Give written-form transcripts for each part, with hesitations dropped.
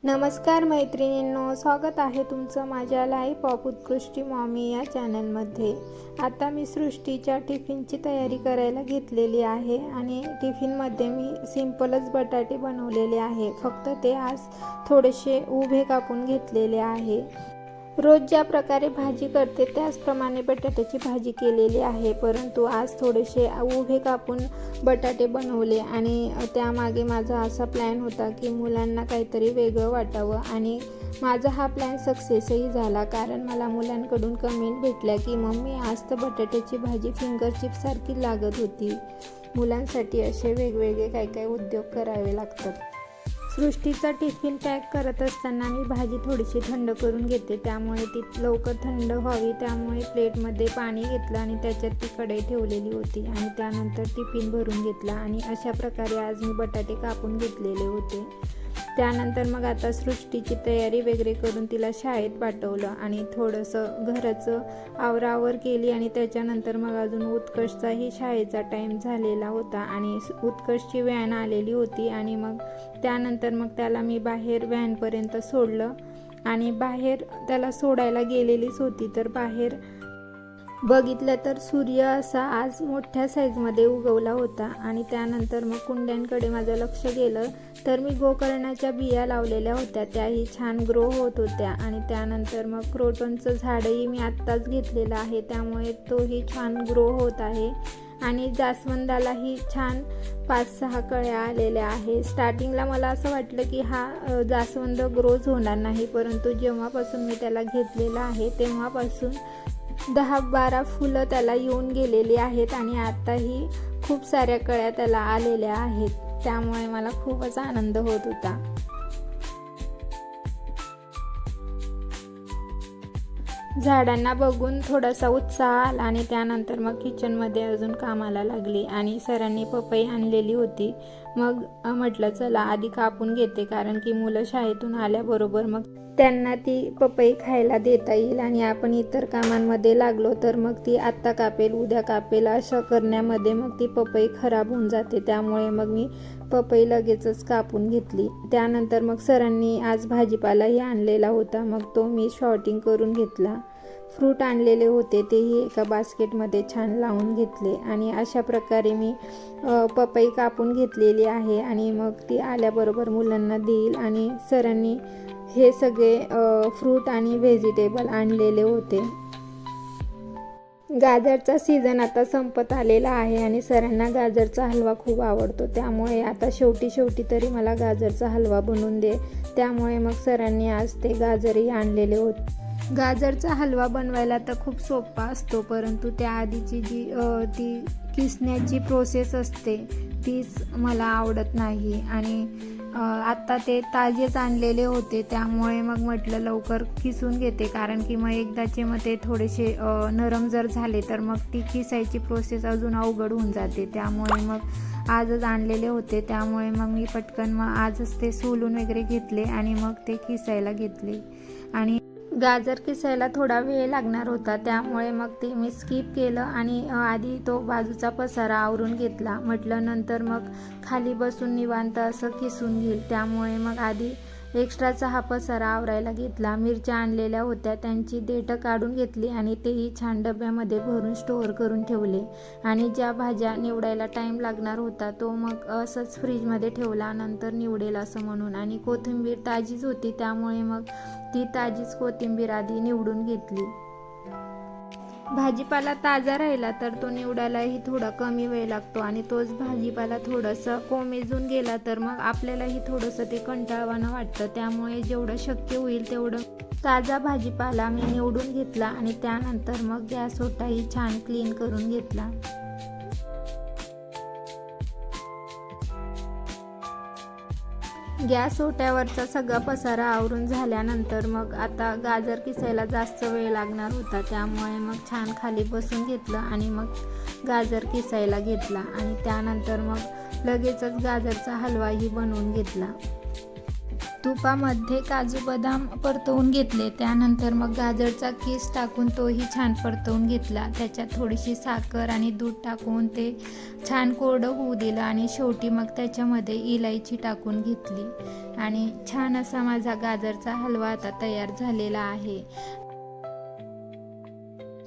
नमस्कार मैत्रिणींनो, स्वागत आहे तुमचं माझ्या लाईफ ऑफ उत्कृष्टी मॉमी या चॅनलमध्ये। आता मी सृष्टीच्या टिफिनची तयारी करायला घेतलेली आहे आणि टिफिनमध्ये मी सिंपलच बटाटे बनवलेले आहे। फक्त ते आज थोडेसे उभे कापून घेतलेले आहे। रोज ज्या प्रकारे भाजी करते त्याचप्रमाणे बटाट्याची भाजी केलेली आहे, परंतु आज थोडेसे उभे कापून बटाटे बनवले आणि त्यामागे माझा असा प्लॅन होता की मुलांना काहीतरी वेगळं वाटावं आणि माझा हा प्लॅन सक्सेसही झाला। कारण मला मुलांकडून कमेंट भेटल्या की मम्मी आज तर बटाट्याची भाजी फिंगर चिप्ससारखी लागत होती। मुलांसाठी असे वेगवेगळे काही उद्योग करावे लागतात। सृष्टीचा टिफिन पॅक करत असताना मी भाजी थोडीशी थंड करून घेते, त्यामुळे ती लवकर थंड व्हावी। त्यामुळे प्लेटमध्ये पाणी घेतलं आणि त्याच्यात ती कढई ठेवलेली होती आणि त्यानंतर टिफिन भरून घेतला आणि अशा प्रकारे आज मी बटाटे कापून घेतलेले होते। त्यानंतर मग आता सृष्टीची तयारी वगैरे करून तिला शाळेत पाठवलं आणि थोडंसं घराचं आवरावर केली आणि त्याच्यानंतर मग अजून उत्कर्षचाही शाळेचा टाईम झालेला होता आणि उत्कर्षची व्हॅन आलेली होती आणि मग त्यानंतर मग त्याला मी बाहेर व्हॅनपर्यंत सोडलं आणि बाहेर त्याला सोडायला गेलेलीच होती तर बाहेर बघितलं तर सूर्य असा आज मोठ्या साईजमध्ये उगवला होता आणि त्यानंतर मग कुंड्यांकडे माझं लक्ष गेलं तर मी गोकर्णाच्या बिया लावलेल्या होत्या, त्याही छान ग्रो होत होत्या आणि त्यानंतर मग क्रोटनचं झाडही मी आत्ताच घेतलेलं आहे, त्यामुळे तोही छान ग्रो होत आहे आणि जास्वंदालाही छान 5-6 कळ्या आलेल्या आहे। स्टार्टिंगला मला असं वाटलं की हा जास्वंद ग्रोच होणार नाही, परंतु जेव्हापासून मी त्याला घेतलेला आहे तेव्हापासून 10-12 फुलं त्याला येऊन गेलेली आहेत आणि आताही खूप साऱ्या कळ्या त्याला आलेल्या आहेत, त्यामुळे मला खूपच आनंद होत होता। झाडांना बघून थोडासा उत्साह आला आणि त्यानंतर मग किचनमध्ये अजून कामाला लागली आणि सरांनी पपई आणलेली होती। मग म्हटलं चला आधी कापून घेते, कारण की मुलं शाळेतून आल्याबरोबर मग त्यांना ती पपई खायला देता येईल आणि आपण इतर कामांमध्ये लागलो तर मग ती आत्ता कापेल उद्या कापेल असं करण्यामध्ये मग ती पपई खराब होऊन जाते, त्यामुळे मग मी पपई लगेचच कापून घेतली। त्यानंतर मग सरांनी आज भाजीपालाही आणलेला होता, मग तो मी शॉर्टिंग करून घेतला। फ्रूट आणलेले होते तेही एका बास्केटमध्ये छान लावून घेतले आणि अशा प्रकारे मी पपई कापून घेतलेली आहे आणि मग ती आल्याबरोबर मुलांना देईल। आणि सरांनी हे सगळे फ्रूट आणि व्हेजिटेबल आणलेले होते। गाजरचा सीझन आता संपत आलेला आहे आणि सरांना गाजरचा हलवा खूप आवडतो, त्यामुळे आता शेवटी तरी मला गाजरचा हलवा बनवून दे, त्यामुळे मग सरांनी आज ते गाजरही आणलेले होते। गाजरचा हलवा बनवायला तर खूप सोपा असतो, परंतु त्याआधीची जी ती किसण्याची प्रोसेस असते तीच मला आवडत नाही आणि आत्ता ते ताजेच आणलेले होते, त्यामुळे मग म्हटलं लवकर किसून घेते, कारण की मग एकदाचे मग ते थोडेसे नरम जर झाले तर मग ती किसायची प्रोसेस अजून अवघड होऊन जाते। त्यामुळे मग आजच आणलेले होते, त्यामुळे मग मी पटकन मग आजच ते सोलून वगैरे घेतले आणि मग ते किसायला घेतले। आणि गाजर किसायला थोडा वेळ लागणार होता, त्यामुळे मग ते मी स्किप केलं आणि आधी तो बाजूचा पसारा आवरून घेतला। म्हटलं नंतर मग खाली बसून निवांत असं किसून घेईल, त्यामुळे मग आधी एक्स्ट्राचा हा पसारा आवरायला घेतला। मिरच्या आणलेल्या होत्या त्यांची देठं काढून घेतली आणि तेही छान डब्यामध्ये भरून स्टोअर करून ठेवले आणि ज्या भाज्या निवडायला टाईम लागणार होता तो मग असंच फ्रीजमध्ये ठेवला, नंतर निवडेल असं म्हणून। आणि कोथिंबीर ताजीच होती, त्यामुळे मग ती ताजीच कोथिंबीर आधी निवडून घेतली। भाजीपाला ताजा राहिला तर तो निवडायलाही थोडा कमी वेळ लागतो आणि तोच भाजीपाला थोडंसं कोमेजून गेला तर मग आपल्यालाही थोडंसं ते कंटाळवाणं वाटतं, त्यामुळे जेवढं शक्य होईल तेवढं ताजा भाजीपाला मी निवडून घेतला आणि त्यानंतर मग गॅस ओटाही छान क्लीन करून घेतला। गॅस ओट्यावरचा सगळा पसारा आवरून झाल्यानंतर मग आता गाजर किसायला जास्त वेळ लागणार होता, त्यामुळे मग छान खाली बसून घेतलं आणि मग गाजर किसायला घेतला आणि त्यानंतर मग लगेचच गाजरचा हलवाही बनवून घेतला। तुपामध्ये काजू बदाम परतवून घेतले. त्यानंतर मग गाजरचा किस टाकून तोही छान परतवून घेतला. त्याच्यात थोडीशी साखर आणि दूध टाकून ते छान कोरडं होऊ दिलं आणि शेवटी मग त्याच्यामध्ये इलायची टाकून घेतली आणि छान असा माझा गाजरचा हलवा आता तयार झालेला आहे.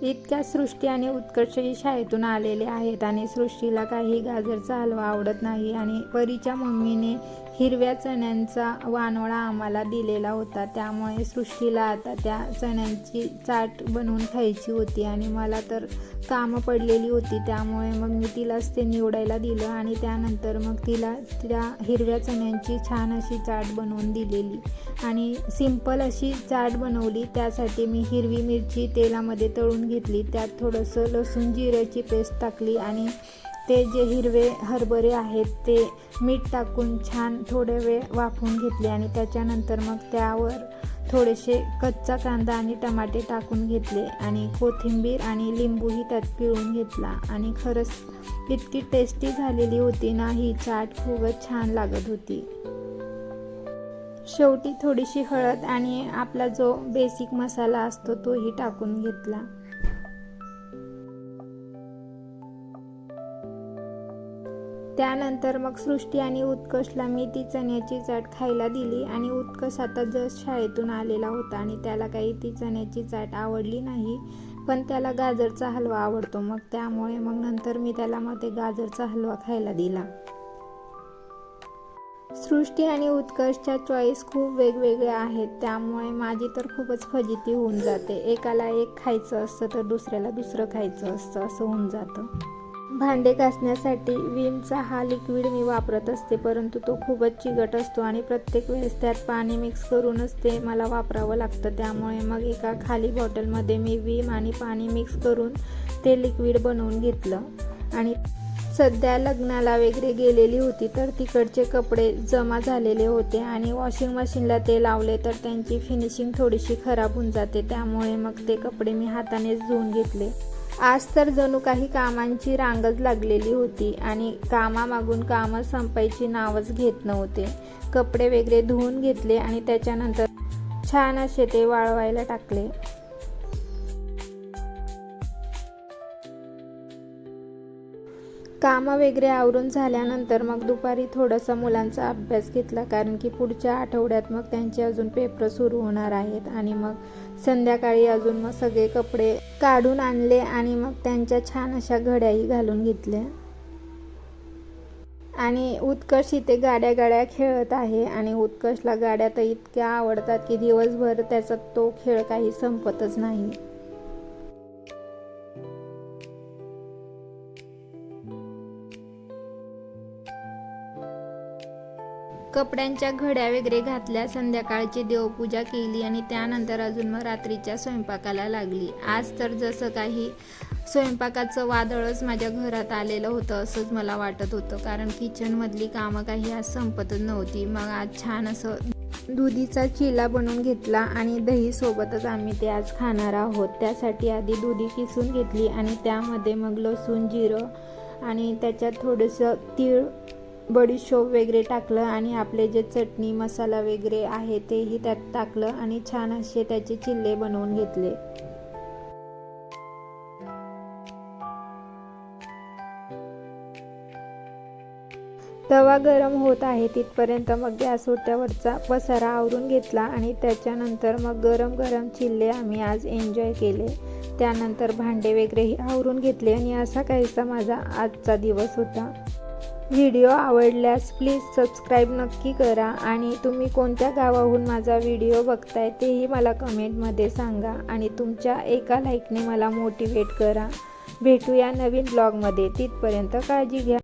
इतक्या सृष्टी आणि उत्कर्षही शाळेतून आलेले आहेत आणि सृष्टीला काही गाजरचा हलवा आवडत नाही आणि परीच्या मम्मीने हिरव्या चण्यांचा वानोळा आम्हाला दिलेला होता. त्यामुळे सृष्टीला आता त्या चण्यांची चाट बनवून खायची होती आणि मला तर कामं पडलेली होती. त्यामुळे मग मी तिलाच ते निवडायला दिलं आणि त्यानंतर मग तिला त्या हिरव्या चण्यांची छान अशी चाट बनवून दिलेली आणि सिंपल अशी चाट बनवली. त्यासाठी मी हिरवी मिरची तेलामध्ये तळून घेतली, त्यात थोडंसं लसूण जिऱ्याची पेस्ट टाकली आणि ते जे हिरवे हरभरे आहेत ते मीठ टाकून छान थोडे वेळ वाफवून घेतले आणि त्याच्यानंतर मग त्यावर थोडेसे कच्चा कांदा आणि टमाटे टाकून घेतले आणि कोथिंबीर आणि लिंबूही त्यात पिळून घेतला आणि खरंच इतकी टेस्टी झालेली होती ना ही चाट, खूपच छान लागत होती. शेवटी थोडीशी हळद आणि आपला जो बेसिक मसाला असतो तोही टाकून घेतला. त्यानंतर मग सृष्टी आणि उत्कर्षला मी ती चण्याची चाट खायला दिली आणि उत्कर्ष आता जस्ट शाळेतून आलेला होता आणि त्याला काही ती चण्याची चाट आवडली नाही, पण त्याला गाजरचा हलवा आवडतो. मग त्यामुळे मग नंतर मी त्याला मग ते गाजरचा हलवा खायला दिला. सृष्टी आणि उत्कर्षच्या चॉईस खूप वेगवेगळ्या आहेत, त्यामुळे माझी तर खूपच फजिती होऊन जाते. एकाला एक खायचं असतं तर दुसऱ्याला दुसरं खायचं असतं, असं होऊन जातं. भांडे घासण्यासाठी विमचा हा लिक्विड मी वापरत असते, परंतु तो खूपच चिकट असतो आणि प्रत्येक वेळेस त्यात पाणी मिक्स करूनच ते मला वापरावं लागतं. त्यामुळे मग एका खाली बॉटलमध्ये मी विम आणि पाणी मिक्स करून ते लिक्विड बनवून घेतलं आणि सध्या लग्नाला वगैरे गेलेली होती तर तिकडचे कपडे जमा झालेले होते आणि वॉशिंग मशीनला ते लावले तर त्यांची फिनिशिंग थोडीशी खराब होऊन जाते. त्यामुळे मग ते कपडे मी हातानेच धुवून घेतले. आज तर जणू काही कामांची रांगच लागलेली होती आणि कामामागून कामं संपायची नावच घेत नव्हते. कपडे वगैरे धुवून घेतले आणि त्याच्यानंतर छान असे ते वाळवायला टाकले. कामं वगैरे आवरून झाल्यानंतर मग दुपारी थोडासा मुलांचा अभ्यास घेतला, कारण की पुढच्या आठवड्यात मग त्यांचे अजून पेपर सुरू होणार आहेत आणि मग संध्याकाळी अजून मग सगळे कपडे काढून आणले आणि मग त्यांच्या छान अशा घड्याही घालून घेतल्या. आणि उत्कर्ष इथे गाड्या खेळत आहे आणि उत्कर्षला गाड्या तर इतक्या आवडतात की दिवसभर त्याचा तो खेळ काही संपतच नाही. कपड्यांच्या घड्या वगैरे घातल्या, संध्याकाळची देवपूजा केली आणि त्यानंतर अजून मग रात्रीच्या स्वयंपाकाला लागली. आज तर जसं काही स्वयंपाकाचं वादळच माझ्या घरात आलेलं होतं असंच मला वाटत होतं, कारण किचनमधली कामं काही आज संपतच नव्हती. मग आज छान असं दुधीचा चिला बनवून घेतला आणि दही सोबतच आम्ही ते आज खाणार आहोत. त्यासाठी आधी दुधी किसून घेतली आणि त्यामध्ये मग लसूण जिरं आणि त्याच्यात थोडंसं तीळ बडीशोप वगैरे टाकलं आणि आपले जे चटणी मसाला वगैरे आहे तेही त्यात टाकलं आणि छान असे त्याचे चिल्ले बनवून घेतले. तवा गरम होत आहे तिथपर्यंत मग गॅस ओट्यावरचा पसारा आवरून घेतला आणि त्याच्यानंतर मग गरम गरम चिल्ले आम्ही आज एन्जॉय केले. त्यानंतर भांडे वगैरेही आवरून घेतले आणि असा काहीसा माझा आजचा दिवस होता. व्हिडिओ आवडल्यास प्लीज सबस्क्राईब नक्की करा आणि तुम्ही कोणत्या गावाहून माझा व्हिडिओ बघताय तेही मला कमेंटमध्ये सांगा आणि तुमच्या एका लाईकने मला मोटिवेट करा. भेटूया नवीन ब्लॉगमध्ये, तिथपर्यंत काळजी घ्या.